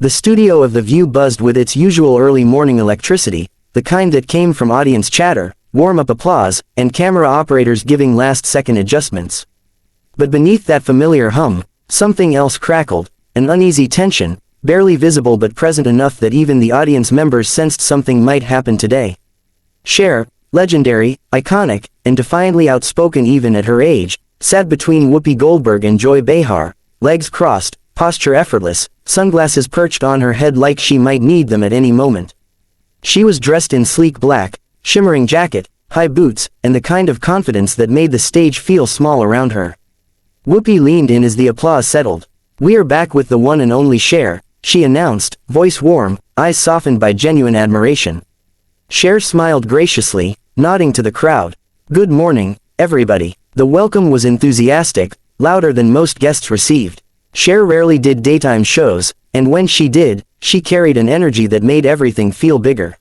The studio of The View buzzed with its usual early morning electricity, the kind that came from audience chatter, warm-up applause, and camera operators giving last-second adjustments. But beneath that familiar hum, something else crackled, an uneasy tension, barely visible but present enough that even the audience members sensed something might happen today. Cher, legendary, iconic, and defiantly outspoken even at her age, sat between Whoopi Goldberg and Joy Behar, legs crossed, posture effortless, sunglasses perched on her head like she might need them at any moment. She was dressed in sleek black, shimmering jacket, high boots, and the kind of confidence that made the stage feel small around her. Whoopi leaned in as the applause settled. "We're back with the one and only Cher," she announced, voice warm, eyes softened by genuine admiration. Cher smiled graciously, nodding to the crowd. "Good morning, everybody." The welcome was enthusiastic, louder than most guests received. Cher rarely did daytime shows, and when she did, she carried an energy that made everything feel bigger.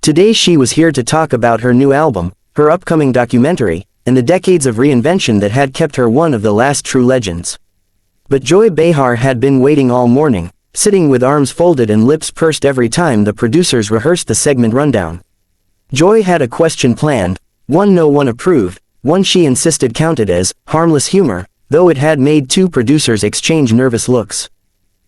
Today she was here to talk about her new album, her upcoming documentary, and the decades of reinvention that had kept her one of the last true legends. But Joy Behar had been waiting all morning, sitting with arms folded and lips pursed every time the producers rehearsed the segment rundown. Joy had a question planned, one no one approved, one she insisted counted as harmless humor, though it had made two producers exchange nervous looks.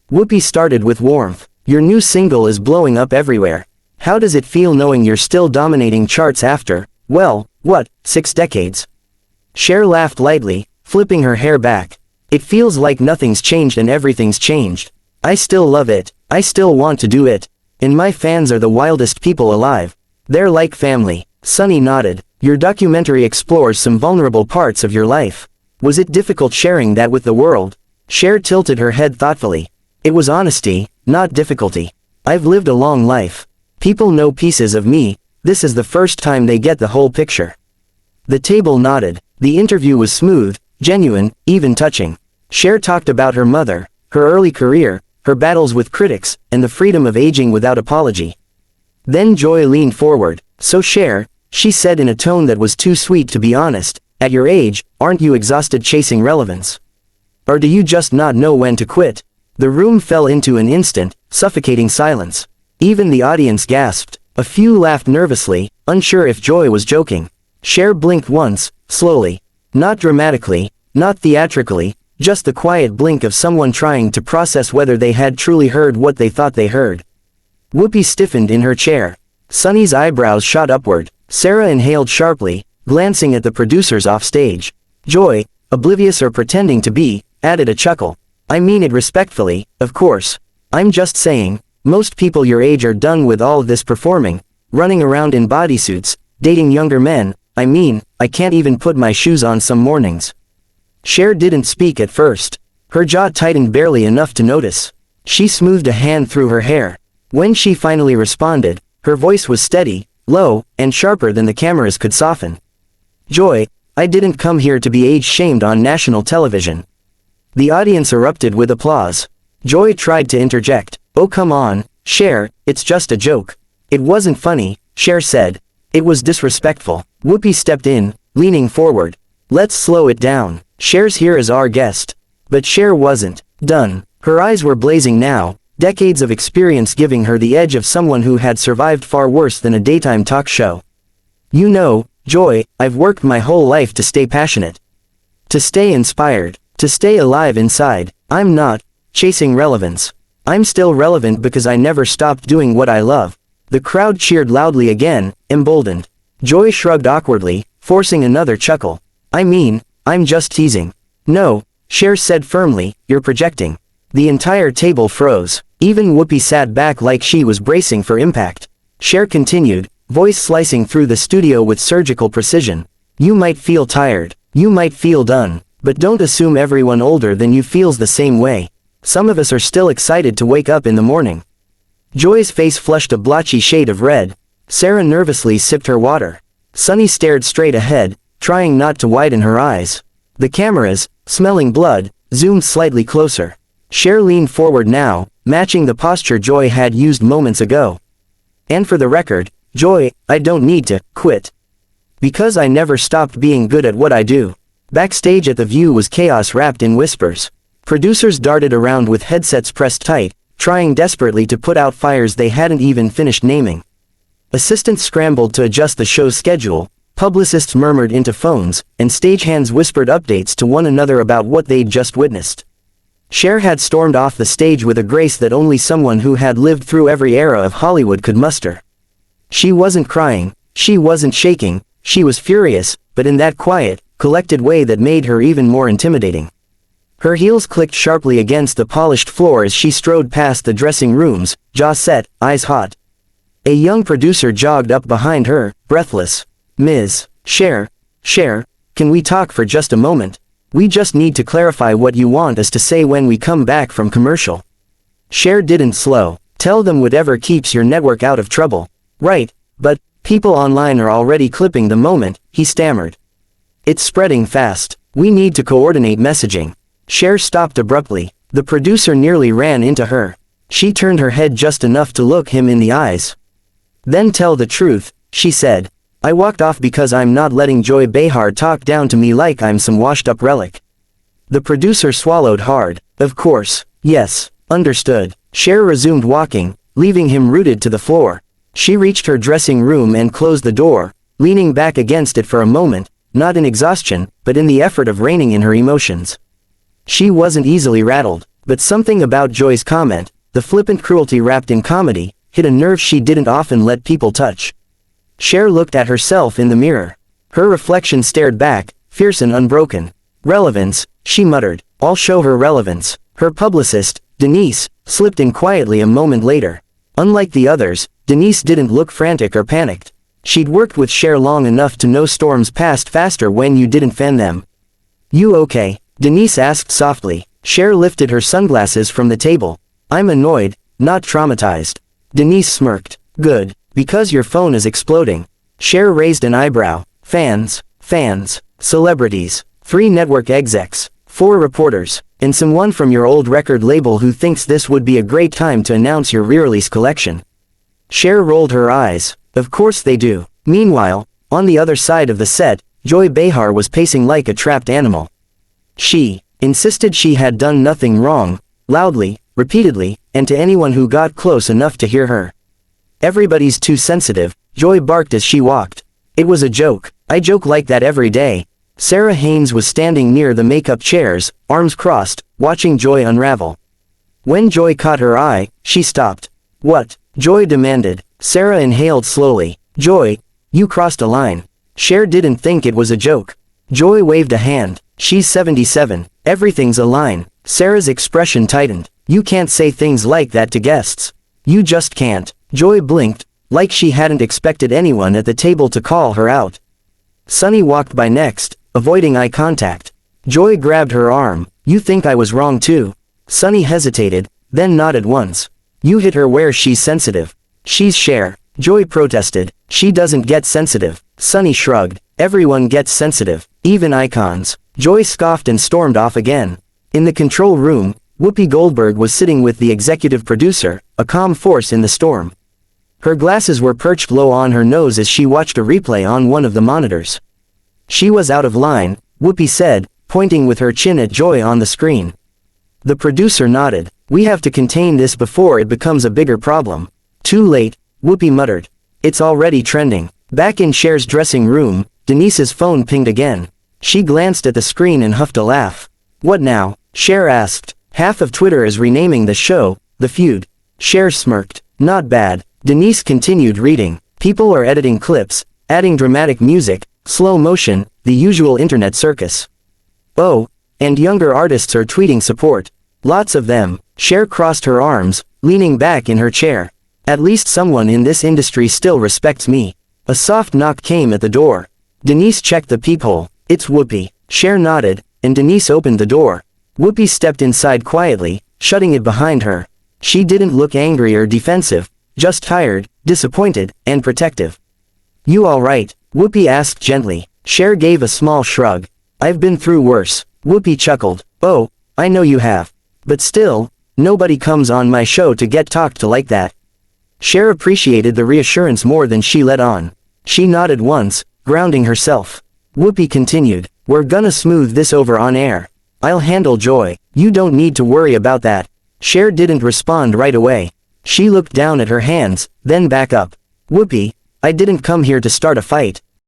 Whoopi started with warmth. "Your new single is blowing up everywhere. How does it feel knowing you're still dominating charts after, well, what, 6 decades? Cher laughed lightly, flipping her hair back. "It feels like nothing's changed and everything's changed. I still love it, I still want to do it. And my fans are the wildest people alive. They're like family." Sunny nodded. "Your documentary explores some vulnerable parts of your life. Was it difficult sharing that with the world?" Cher tilted her head thoughtfully. "It was honesty, not difficulty. I've lived a long life. People know pieces of me, this is the first time they get the whole picture." The table nodded. The interview was smooth, genuine, even touching. Cher talked about her mother, her early career, her battles with critics, and the freedom of aging without apology. Then Joy leaned forward. "So Cher," she said in a tone that was too sweet to be honest, "at your age, aren't you exhausted chasing relevance? Or do you just not know when to quit?" The room fell into an instant, suffocating silence. Even the audience gasped. A few laughed nervously, unsure if Joy was joking. Cher blinked once, slowly. Not dramatically, not theatrically, just the quiet blink of someone trying to process whether they had truly heard what they thought they heard. Whoopi stiffened in her chair. Sunny's eyebrows shot upward. Sarah inhaled sharply, glancing at the producers off stage. Joy, oblivious or pretending to be, added a chuckle. "I mean it respectfully, of course. I'm just saying, most people your age are done with all this performing, running around in bodysuits, dating younger men. I mean, I can't even put my shoes on some mornings." Cher didn't speak at first. Her jaw tightened barely enough to notice. She smoothed a hand through her hair. When she finally responded, her voice was steady, low, and sharper than the cameras could soften. "Joy, I didn't come here to be age-shamed on national television." The audience erupted with applause. Joy tried to interject. "Oh come on, Cher, it's just a joke." "It wasn't funny," Cher said. "It was disrespectful." Whoopi stepped in, leaning forward. "Let's slow it down. Cher's here as our guest." But Cher wasn't done. Her eyes were blazing now, decades of experience giving her the edge of someone who had survived far worse than a daytime talk show. "You know, Joy, I've worked my whole life to stay passionate. To stay inspired. To stay alive inside. I'm not chasing relevance. I'm still relevant because I never stopped doing what I love." The crowd cheered loudly again, emboldened. Joy shrugged awkwardly, forcing another chuckle. "I mean, I'm just teasing." "No," Cher said firmly, "you're projecting." The entire table froze. Even Whoopi sat back like she was bracing for impact. Cher continued, voice slicing through the studio with surgical precision. "You might feel tired. You might feel done. But don't assume everyone older than you feels the same way. Some of us are still excited to wake up in the morning." Joy's face flushed a blotchy shade of red. Sarah nervously sipped her water. Sunny stared straight ahead, trying not to widen her eyes. The cameras, smelling blood, zoomed slightly closer. Cher leaned forward now, matching the posture Joy had used moments ago. "And for the record, Joy, I don't need to quit. Because I never stopped being good at what I do." Backstage at The View was chaos wrapped in whispers. Producers darted around with headsets pressed tight, trying desperately to put out fires they hadn't even finished naming. Assistants scrambled to adjust the show's schedule, publicists murmured into phones, and stagehands whispered updates to one another about what they'd just witnessed. Cher had stormed off the stage with a grace that only someone who had lived through every era of Hollywood could muster. She wasn't crying, she wasn't shaking, she was furious, but in that quiet, collected way that made her even more intimidating. Her heels clicked sharply against the polished floor as she strode past the dressing rooms, jaw set, eyes hot. A young producer jogged up behind her, breathless. "Ms. Cher, can we talk for just a moment? We just need to clarify what you want us to say when we come back from commercial." Cher didn't slow. "Tell them whatever keeps your network out of trouble." "Right, but people online are already clipping the moment," he stammered. "It's spreading fast. We need to coordinate messaging." Cher stopped abruptly. The producer nearly ran into her. She turned her head just enough to look him in the eyes. "Then tell the truth," she said. "I walked off because I'm not letting Joy Behar talk down to me like I'm some washed-up relic." The producer swallowed hard. "Of course, yes, understood." Cher resumed walking, leaving him rooted to the floor. She reached her dressing room and closed the door, leaning back against it for a moment, not in exhaustion, but in the effort of reining in her emotions. She wasn't easily rattled, but something about Joy's comment, the flippant cruelty wrapped in comedy, hit a nerve she didn't often let people touch. Cher looked at herself in the mirror. Her reflection stared back, fierce and unbroken. "Relevance," she muttered. "I'll show her relevance." Her publicist, Denise, slipped in quietly a moment later. Unlike the others, Denise didn't look frantic or panicked. She'd worked with Cher long enough to know storms passed faster when you didn't fan them. "You okay?" Denise asked softly. Cher lifted her sunglasses from the table. "I'm annoyed, not traumatized." Denise smirked. "Good, because your phone is exploding." Cher raised an eyebrow. Fans, celebrities, 3 network execs, 4 reporters, and someone from your old record label who thinks this would be a great time to announce your re-release collection." Cher rolled her eyes. "Of course they do." Meanwhile, on the other side of the set, Joy Behar was pacing like a trapped animal. She insisted she had done nothing wrong, loudly, repeatedly, and to anyone who got close enough to hear her. "Everybody's too sensitive," Joy barked as she walked. "It was a joke. I joke like that every day." Sarah Haynes was standing near the makeup chairs, arms crossed, watching Joy unravel. When Joy caught her eye, she stopped. "What?" Joy demanded. Sarah inhaled slowly. "Joy, you crossed a line." Cher didn't think it was a joke. Joy waved a hand. "She's 77. Everything's a line." Sarah's expression tightened. "You can't say things like that to guests. You just can't." Joy blinked, like she hadn't expected anyone at the table to call her out. Sunny walked by next, avoiding eye contact. Joy grabbed her arm. "You think I was wrong too?" Sunny hesitated, then nodded once. "You hit her where she's sensitive." "She's Cher." Joy protested. "She doesn't get sensitive." Sunny shrugged. "Everyone gets sensitive, even icons." Joy scoffed and stormed off again. In the control room, Whoopi Goldberg was sitting with the executive producer, a calm force in the storm. Her glasses were perched low on her nose as she watched a replay on one of the monitors. "She was out of line," Whoopi said, pointing with her chin at Joy on the screen. The producer nodded. "We have to contain this before it becomes a bigger problem." "Too late," Whoopi muttered. "It's already trending." Back in Cher's dressing room, Denise's phone pinged again. She glanced at the screen and huffed a laugh. "What now?" Cher asked. "Half of Twitter is renaming the show, The Feud." Cher smirked. "Not bad." Denise continued reading. "People are editing clips, adding dramatic music, slow motion, the usual internet circus." "Oh, and younger artists are tweeting support. Lots of them." Cher crossed her arms, leaning back in her chair. "At least someone in this industry still respects me." A soft knock came at the door. Denise checked the peephole. "It's Whoopi." Cher nodded, and Denise opened the door. Whoopi stepped inside quietly, shutting it behind her. She didn't look angry or defensive, just tired, disappointed, and protective. "You all right?" Whoopi asked gently. Cher gave a small shrug. "I've been through worse." Whoopi chuckled. "Oh, I know you have. But still, nobody comes on my show to get talked to like that." Cher appreciated the reassurance more than she let on. She nodded once, grounding herself. Whoopi continued. "We're gonna smooth this over on air. I'll handle Joy. You don't need to worry about that." Cher didn't respond right away. She looked down at her hands, then back up. Whoopee, I didn't come here to start a fight,